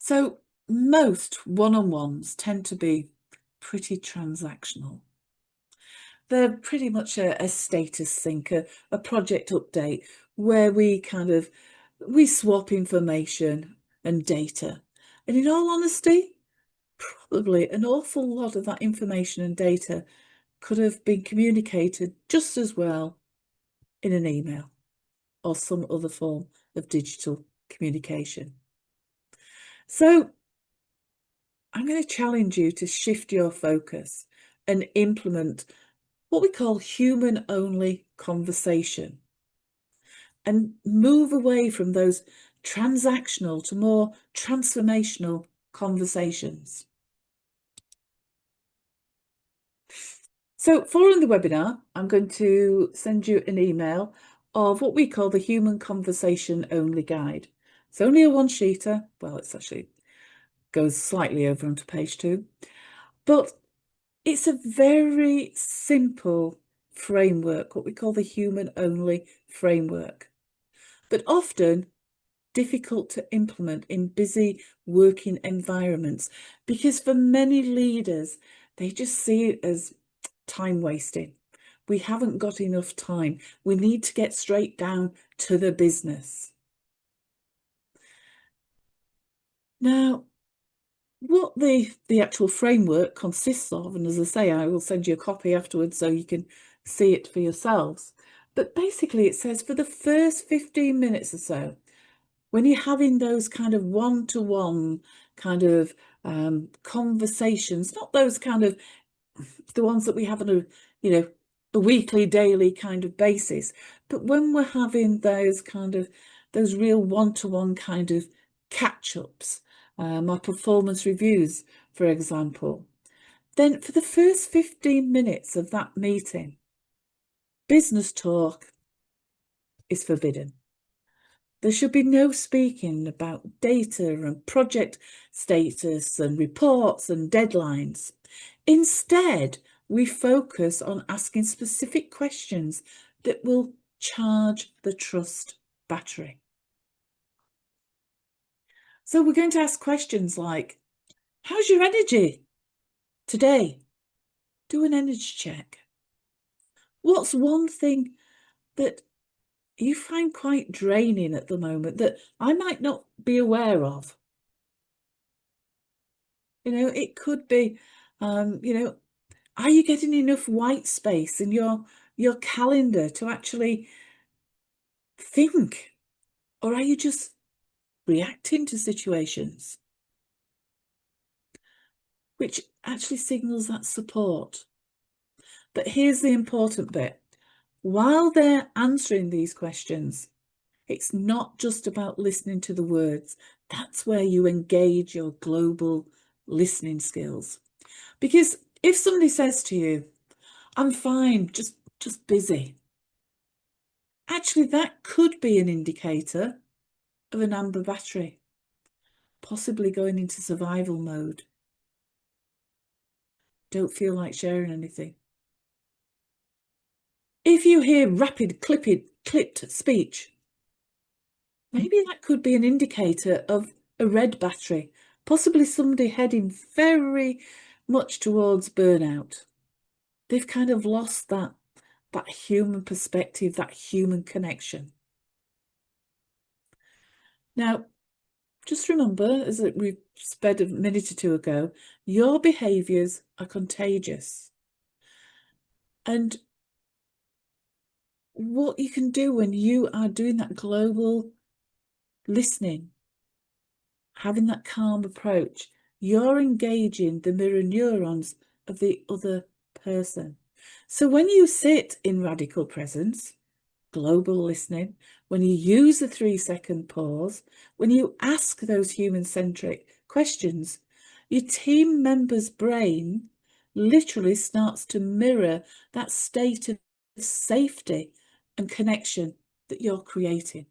So most one-on-ones tend to be pretty transactional. They're pretty much a status sync, a project update where we swap information and data. And in all honesty, probably an awful lot of that information and data could have been communicated just as well in an email or some other form of digital communication. So I'm going to challenge you to shift your focus and implement what we call human-only conversation and move away from those transactional to more transformational conversations. So following the webinar, I'm going to send you an email of what we call the Human Conversation Only Guide. It's only a one-sheeter. Well, it's actually goes slightly over onto page 2, but it's a very simple framework, what we call the human-only framework, but often difficult to implement in busy working environments because for many leaders, they just see it as time wasting. We haven't got enough time. We need to get straight down to the business. Now, what the actual framework consists of, and as I say, I will send you a copy afterwards so you can see it for yourselves. But basically it says for the first 15 minutes or so, when you're having those kind of one-to-one kind of conversations, not those kind of the ones that we have on a weekly, daily kind of basis, but when we're having those real one-to-one kind of catch-ups, our performance reviews, for example, then for the first 15 minutes of that meeting, business talk is forbidden. There should be no speaking about data and project status and reports and deadlines. Instead, we focus on asking specific questions that will charge the trust battery. So we're going to ask questions like, how's your energy today? Do an energy check. What's one thing that you find quite draining at the moment that I might not be aware of? It could be, are you getting enough white space in your calendar to actually think? Or are you just reacting to situations? Which actually signals that support. But here's the important bit. While they're answering these questions, it's not just about listening to the words. That's where you engage your global listening skills. Because if somebody says to you, I'm fine, just busy, actually that could be an indicator of an amber battery, possibly going into survival mode. Don't feel like sharing anything. If you hear rapid, clipped speech, maybe that could be an indicator of a red battery, possibly somebody heading very much towards burnout. They've kind of lost that human perspective, that human connection. Now, just remember, as we said a minute or two ago, your behaviours are contagious. And what you can do when you are doing that global listening, having that calm approach, you're engaging the mirror neurons of the other person. So when you sit in radical presence, global listening, when you use the 3-second pause, when you ask those human-centric questions, your team member's brain literally starts to mirror that state of safety and connection that you're creating.